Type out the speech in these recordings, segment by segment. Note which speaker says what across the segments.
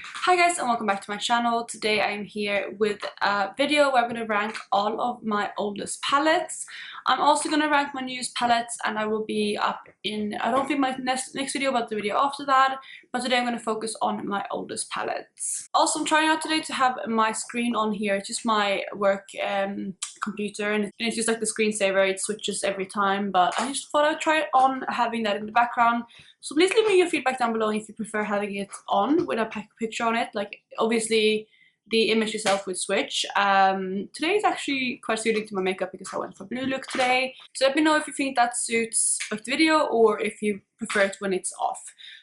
Speaker 1: Hi guys and welcome back to my channel. Today I'm here with a video where I'm going to rank all of my oldest palettes. I'm also going to rank my newest palettes and I will be up in, I don't think my next video but the video after that, but today I'm going to focus on my oldest palettes. Also I'm trying out today to have my screen on here. It's just my work computer and it's just like the screensaver, it switches every time, but I just thought I'd try it on having that in the background. So please leave me your feedback down below if you prefer having it on with a picture on it. Like obviously the image itself would switch. Today is actually quite suited to my makeup because I went for blue look today. So let me know if you think that suits both the video or if you prefer it when it's off.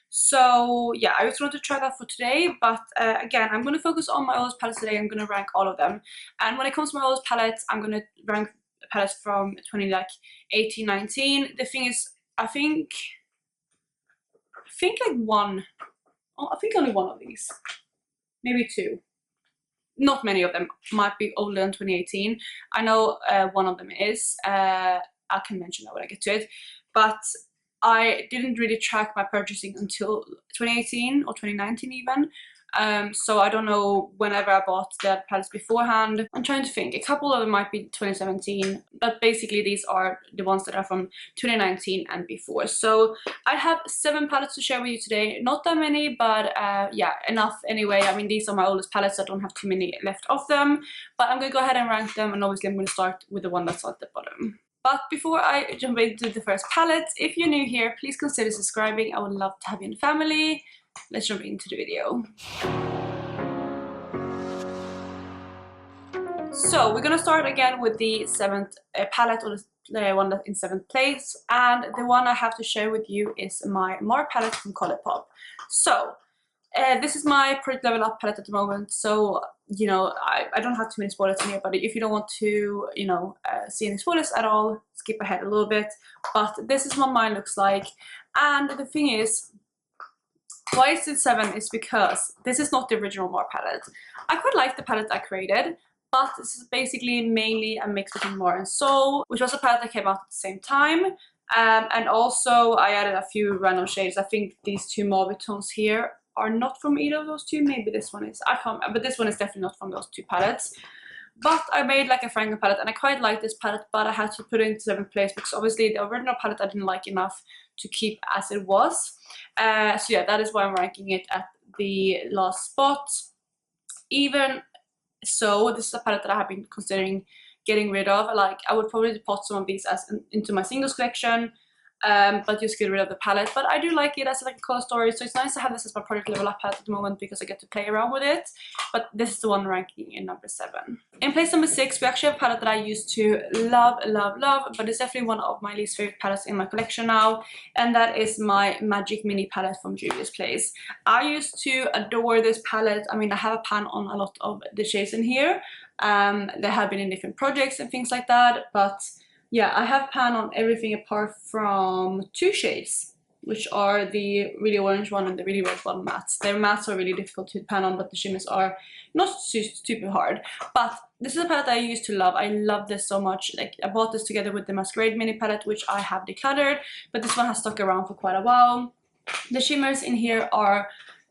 Speaker 1: So yeah, I just wanted to try that for today, but again, I'm going to focus on my oldest palettes today. I'm going to rank all of them. And when it comes to my oldest palettes, I'm going to rank palettes from 2018-19. The thing is, I think like one, oh, I think only one of these, maybe two. Not many of them might be older than 2018. I know one of them is. I can mention that when I get to it. But I didn't really track my purchasing until 2018 or 2019 even. So I don't know whenever I bought the palettes beforehand. I'm trying to think. A couple of them might be 2017, but basically these are the ones that are from 2019 and before. So I have 7 palettes to share with you today. Not that many, but yeah, enough anyway. I mean, these are my oldest palettes. I don't have too many left of them, but I'm gonna go ahead and rank them, and obviously I'm gonna start with the one that's at the bottom. But before I jump into the first palette, if you're new here, please consider subscribing. I would love to have you in the family. Let's jump into the video. So we're gonna start again with the 7th palette, or the one that's in 7th place, and the one I have to share with you is my Mar palette from Colourpop. So this is my Project Level Up palette at the moment, so you know I don't have too many spoilers in here, but if you don't want to see any spoilers at all, skip ahead a little bit. But this is what mine looks like, and the thing is, why is it 7 is because this is not the original Mar palette. I quite like the palette I created, but this is basically mainly a mix between Mar and Soul, which was a palette that came out at the same time. And also I added a few random shades. I think these two mauve tones here are not from either of those two. Maybe this one is. I can't remember, but this one is definitely not from those two palettes. But I made like a Franken palette and I quite like this palette, but I had to put it into 7th place because obviously the original palette I didn't like enough to keep as it was. So yeah, that is why I'm ranking it at the last spot. Even so, this is a palette that I have been considering getting rid of. Like, I would probably pot some of these as into my singles collection, but just get rid of the palette. But I do like it as like a color story, so it's nice to have this as my Project Level Up palette at the moment because I get to play around with it. But this is the one ranking in number 7. In place number 6, we actually have a palette that I used to love, but it's definitely one of my least favorite palettes in my collection now, and that is my Magic Mini palette from Juvia's Place. I used to adore this palette. I mean, I have a pan on a lot of the shades in here. They have been in different projects and things like that, but yeah, I have pan on everything apart from 2 shades, which are the really orange one and the really red one mattes. Their mattes are really difficult to pan on, but the shimmers are not super hard. But this is a palette I used to love. I love this so much. Like, I bought this together with the Masquerade Mini palette, which I have decluttered, but this one has stuck around for quite a while. The shimmers in here are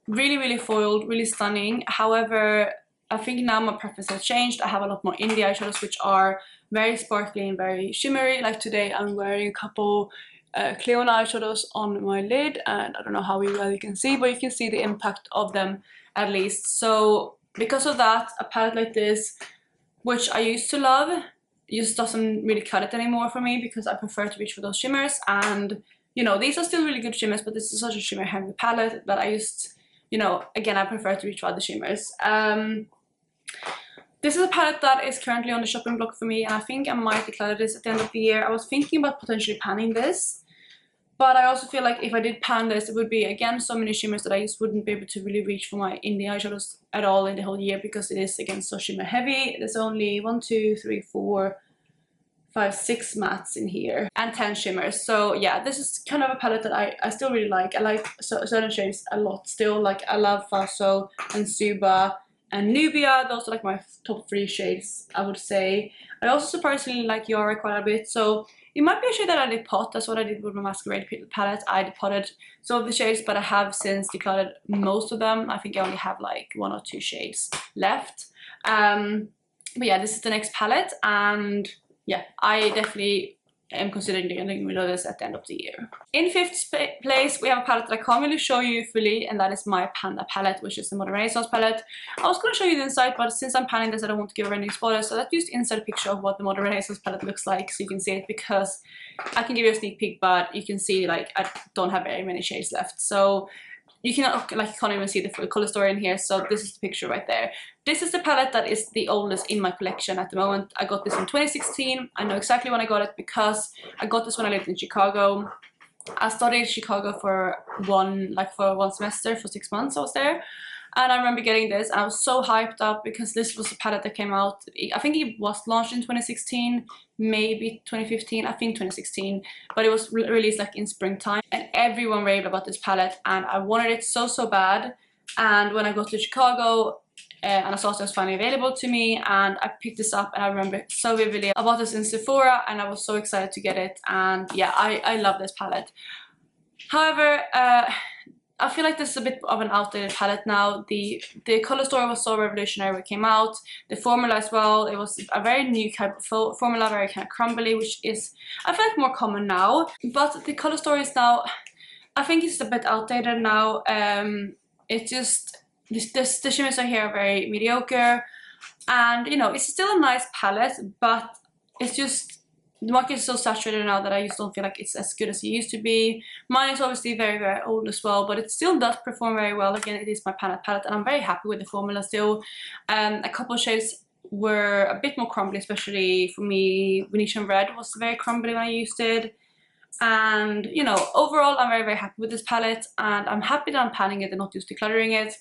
Speaker 1: really foiled, really stunning. However, I think now my preference has changed. I have a lot more indie eyeshadows which are very sparkly and very shimmery. Like today I'm wearing a couple Cleon eyeshadows on my lid, and I don't know how well you can see, but you can see the impact of them at least. So because of that, a palette like this, which I used to love, just doesn't really cut it anymore for me because I prefer to reach for those shimmers. And you know, these are still really good shimmers, but this is such a shimmer heavy palette that I just, you know, again, I prefer to reach for other shimmers. This is a palette that is currently on the shopping block for me, and I think I might declutter this at the end of the year. I was thinking about potentially panning this, but I also feel like if I did pan this, it would be again so many shimmers that I just wouldn't be able to really reach for my indie eyeshadows at all in the whole year, because it is again so shimmer heavy. There's only 1, 2, 3, 4, 5, 6 mattes in here and 10 shimmers. So yeah, this is kind of a palette that I still really like. I like certain shades a lot still. Like, I love Faso and Suba and Nubia. Those are like my top 3 shades, I would say. I also surprisingly like Yara quite a bit. So It might be a shade that I did pot. That's what I did with my Masquerade palette. I depotted some of the shades, but I have since decluttered most of them. I think I only have like 1 or 2 shades left. But yeah, this is the next palette, and yeah, I definitely am considering getting rid of this at the end of the year. In 5th place, we have a palette that I can't really show you fully, and that is my Panda palette, which is the Modern Renaissance palette. I was going to show you the inside, but since I'm panning this, I don't want to give away any spoilers, so let's use the inside picture of what the Modern Renaissance palette looks like so you can see it, because I can give you a sneak peek, but you can see like I don't have very many shades left. So you cannot, like, you can't even see the full color story in here, so this is the picture right there. This is the palette that is the oldest in my collection at the moment. I got this in 2016. I know exactly when I got it because I got this when I lived in Chicago. I studied in Chicago for one semester, for 6 months I was there. And I remember getting this, and I was so hyped up because this was a palette that came out, I think it was launched in 2016, maybe 2015, I think 2016, but it was released like in springtime, and everyone raved about this palette, and I wanted it so bad. And when I got to Chicago, and I saw it was finally available to me, and I picked this up, and I remember so vividly. I bought this in Sephora, and I was so excited to get it, and yeah, I love this palette. However, I feel like this is a bit of an outdated palette now. The color story was so revolutionary when it came out. The formula as well, it was a very new type of formula, very kind of crumbly, which is, I feel like, more common now. But the color story is now, I think it's a bit outdated now. It just, the shimmers are here are very mediocre. And, you know, it's still a nice palette, but it's just, the market is so saturated now that I just don't feel like it's as good as it used to be. Mine is obviously very old as well, but it still does perform very well. Again, it is my Panda palette, and I'm very happy with the formula still. A couple of shades were a bit more crumbly, especially for me. Venetian Red was very crumbly when I used it. And, you know, overall, I'm very happy with this palette, and I'm happy that I'm panning it and not just decluttering it.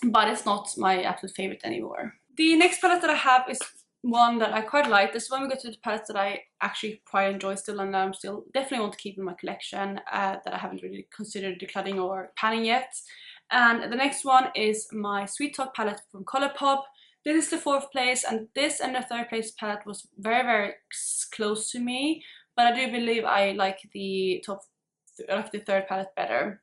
Speaker 1: But it's not my absolute favorite anymore. The next palette that I have is one that I quite like. This is when we go to the palettes that I actually quite enjoy still, and I'm still definitely want to keep in my collection, that I haven't really considered decluttering or panning yet. And the next one is my Sweet Talk palette from Colourpop. This is the 4th place, and this and the 3rd place palette was very close to me, but I do believe I like the 3rd palette better.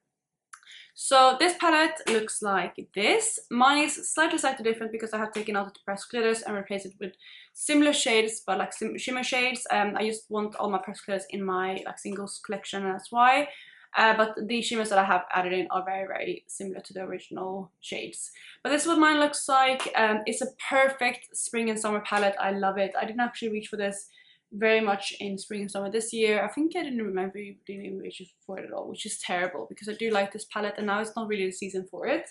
Speaker 1: So this palette looks like this. Mine is slightly different because I have taken out the pressed glitters and replaced it with similar shades, but like shimmer shades. I just want all my pressed glitters in my like singles collection, and that's why. But the shimmers that I have added in are very similar to the original shades. But this is what mine looks like. It's a perfect spring and summer palette. I love it. I didn't actually reach for this very much in spring and summer this year. I think I didn't even reach for it at all, which is terrible because I do like this palette, and now it's not really the season for it.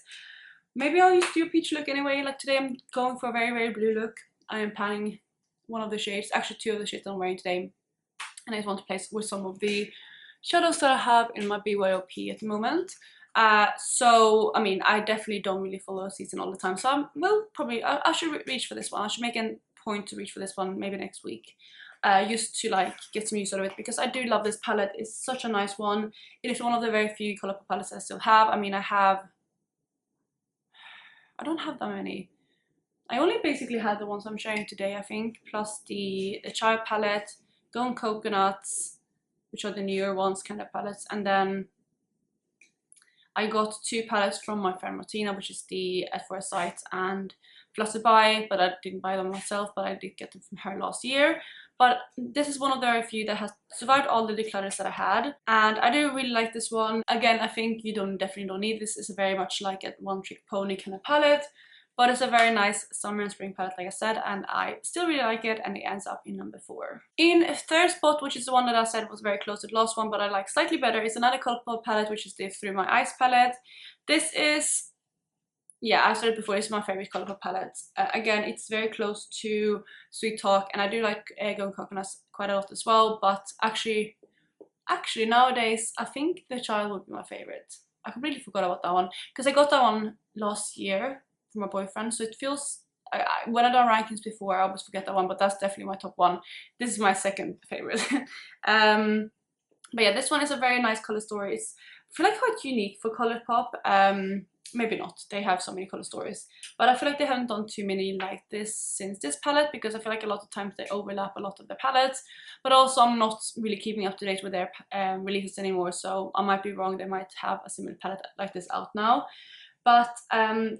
Speaker 1: Maybe I'll do a peach look anyway. Like today I'm going for a very blue look. I am panning one of the shades, actually 2 of the shades I'm wearing today, and I just want to place with some of the shadows that I have in my BYOP at the moment. So I mean, I definitely don't really follow a season all the time, so I should reach for this one. I should make a point to reach for this one maybe next week. Just to like get some use out of it, because I do love this palette. It's such a nice one. It is one of the very few Colourpop palettes I still have. I mean, I don't have that many. I only basically had the ones I'm sharing today, I think, plus the Chai palette, Golden Coconuts, which are the newer ones kind of palettes, and then I got 2 palettes from my friend Martina, which is the At First Sight and Fluttered By, but I didn't buy them myself, but I did get them from her last year. But this is one of the very few that has survived all the declutters that I had, and I do really like this one. Again, I think you definitely don't need this. It's very much like a one-trick pony kind of palette, but it's a very nice summer and spring palette, like I said, and I still really like it, and it ends up in number 4. In 3rd spot, which is the one that I said was very close to the last one, but I like slightly better, is another Colourpop palette, which is the Through My Eyes palette. This is, yeah, I said it before, it's my favorite Colourpop palette. Again, it's very close to Sweet Talk, and I do like Golden Coconuts quite a lot as well, but actually nowadays, I think The Child would be my favorite. I completely forgot about that one, because I got that one last year from my boyfriend, so it feels, when I've done rankings before, I always forget that one, but that's definitely my top one. This is my 2nd favorite. But yeah, this one is a very nice color story. It's, I feel like, quite unique for Colourpop. maybe not, they have so many color stories, but I feel like they haven't done too many like this since this palette, because I feel like a lot of times they overlap a lot of the palettes, but also I'm not really keeping up to date with their releases anymore, so I might be wrong, they might have a similar palette like this out now. But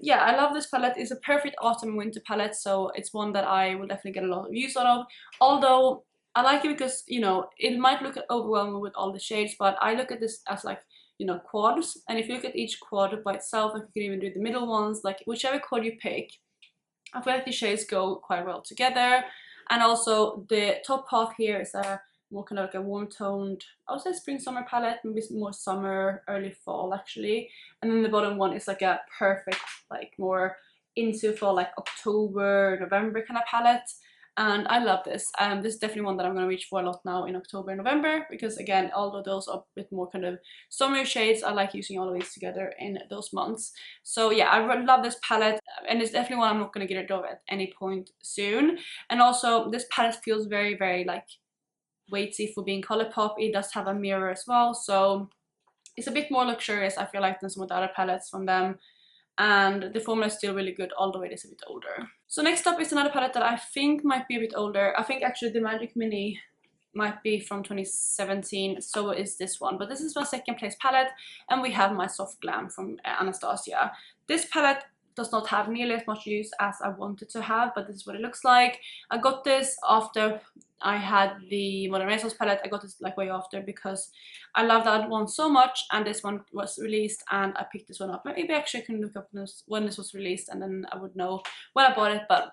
Speaker 1: yeah, I love this palette. It's a perfect autumn and winter palette, so it's one that I will definitely get a lot of use out of. Although I like it because, you know, it might look overwhelming with all the shades, but I look at this as like, you know, quads, and if you look at each quad by itself, like you can even do the middle ones, like whichever quad you pick, I feel like the shades go quite well together. And also the top half here is a more kind of like a warm toned, I would say spring summer palette, maybe more summer, early fall actually. And then the bottom one is like a perfect, like more into fall, like October, November kind of palette. And I love this. This is definitely one that I'm going to reach for a lot now in October and November, because again, although those are a bit more kind of summer shades, I like using all of these together in those months. So yeah, I really love this palette, and it's definitely one I'm not going to get rid of at any point soon. And also this palette feels very, very like weighty for being Colourpop. It does have a mirror as well, so it's a bit more luxurious, I feel like, than some of the other palettes from them. And the formula is still really good, although it is a bit older. So next up is another palette that I think might be a bit older. I think actually the Magic Mini might be from 2017, so is this one. But this is my second place palette, and we have my Soft Glam from Anastasia. This palette does not have nearly as much use as I wanted to have, but this is what it looks like. I got this after I had the Modern Renaissance palette. I got this like way after because I love that one so much, and this one was released and I picked this one up. Maybe actually I can look up when this was released and then I would know when I bought it, but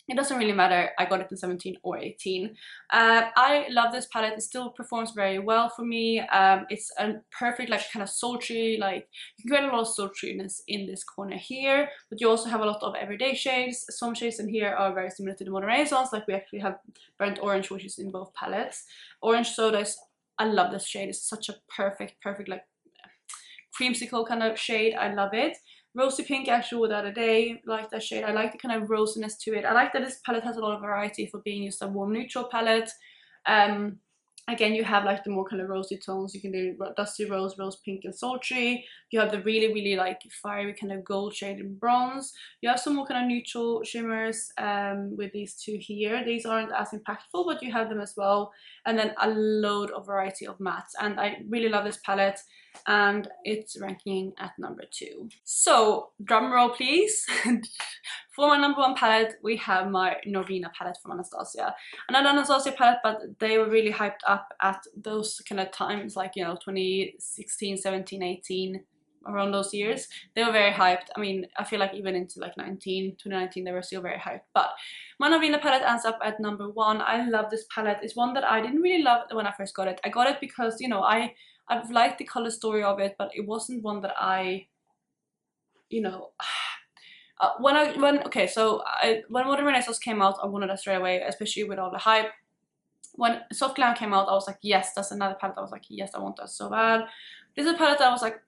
Speaker 1: it doesn't really matter. I got it in 17 or 18. I love this palette. It still performs very well for me. It's a perfect like kind of sultry, like you can get a lot of sultriness in this corner here, but you also have a lot of everyday shades. Some shades in here are very similar to the Modern Renaissance, like we actually have burnt orange, which is in both palettes. Orange Soda is, I love this shade. It's such a perfect like creamsicle kind of shade. I love it. Rosy Pink I showed the other day, like that shade. I like the kind of rosiness to it. I like that this palette has a lot of variety for being just a warm neutral palette. Again, you have like the more kind of rosy tones. You can do Dusty Rose, Rose Pink, and Sultry. You have the really like fiery kind of gold shade and bronze. You have some more kind of neutral shimmers with these two here. These aren't as impactful, but you have them as well. And then a load of variety of mattes. And I really love this palette, and it's ranking at number 2. So drum roll please. For my number 1 palette, we have my Norvina palette from Anastasia. Another Anastasia palette, but they were really hyped up at those kind of times, like, you know, 2016, 17, 18, around those years. They were very hyped. I mean, I feel like even into like 2019, they were still very hyped. But my Norvina palette ends up at number 1. I love this palette. It's one that I didn't really love when I first got it. I got it because, you know, I've liked the color story of it, but it wasn't one that I, you know, when Modern Renaissance came out, I wanted that straight away, especially with all the hype. When Soft Glam came out, I was like, yes, that's another palette. I was like, yes, I want that so bad. This is a palette that I was like,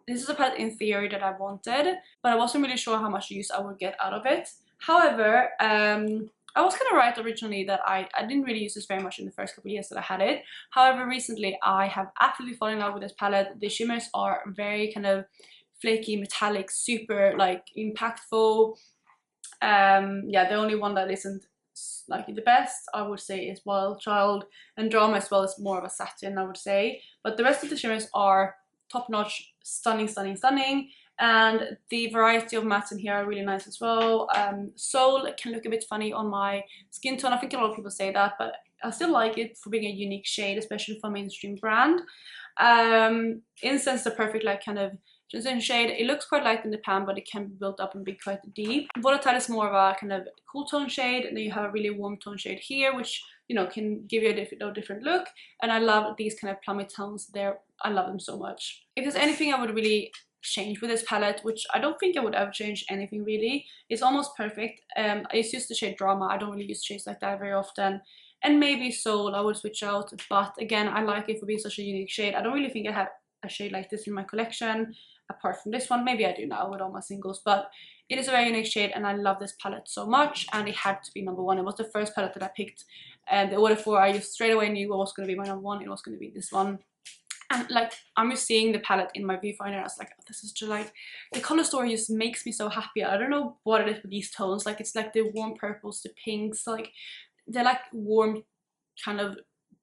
Speaker 1: this is a palette in theory that I wanted, but I wasn't really sure how much use I would get out of it. However, I was kind of right originally that I didn't really use this very much in the first couple of years that I had it. However, recently I have absolutely fallen in love with this palette. The shimmers are very kind of flaky, metallic, super like impactful. Yeah, the only one that isn't like the best, I would say, is Wild Child, and Drama as well is more of a satin, I would say. But the rest of the shimmers are top notch, stunning, and the variety of mattes in here are really nice as well. Soul can look a bit funny on my skin tone. I think a lot of people say that, but I still like it for being a unique shade, especially for a mainstream brand. Incense is a perfect like kind of transition shade. It looks quite light in the pan, but it can be built up and be quite deep. Volatile is more of a kind of cool tone shade, and then you have a really warm tone shade here, which, you know, can give you a different look. And I love these kind of plummy tones there. I love them so much. If there's anything I would really change with this palette, which I don't think I would ever change anything really, it's almost perfect. I use the shade Drama. I don't really use shades like that very often. And maybe Soul I would switch out, but again, I like it for being such a unique shade. I don't really think I have a shade like this in my collection apart from this one. Maybe I do now with all my singles, but it is a very unique shade and I love this palette so much, and it had to be number 1. It was the first palette that I picked, and the order for I just straight away knew what was going to be my number 1. It was going to be this one. And like, I'm just seeing the palette in my viewfinder. I was like, oh, this is just like, the color story just makes me so happy. I don't know what it is with these tones. Like, it's like the warm purples, the pinks, like they're like warm kind of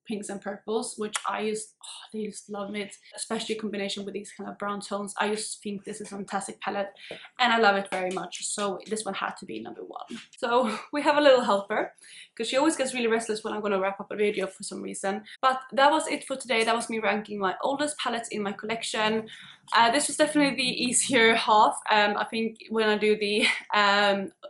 Speaker 1: pinks and purples, which I just, oh, they just love it, especially in combination with these kind of brown tones. I just think this is a fantastic palette and I love it very much, so this one had to be number 1. So we have a little helper, because she always gets really restless when I'm going to wrap up a video for some reason. But that was it for today. That was me ranking my oldest palettes in my collection. This was definitely the easier half. I think when I do the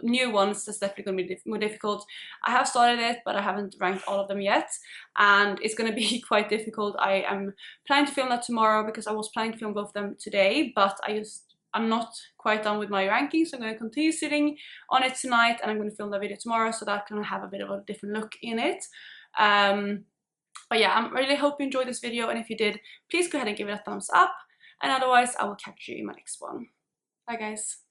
Speaker 1: new ones, that's definitely going to be more difficult. I have started it, but I haven't ranked all of them yet, and it's going to be quite difficult. I am planning to film that tomorrow because I was planning to film both of them today, but I'm not quite done with my rankings, so I'm going to continue sitting on it tonight, and I'm going to film the video tomorrow, so that can have a bit of a different look in it. But yeah, I really hope you enjoyed this video, and if you did, please go ahead and give it a thumbs up, and otherwise I will catch you in my next one. Bye guys.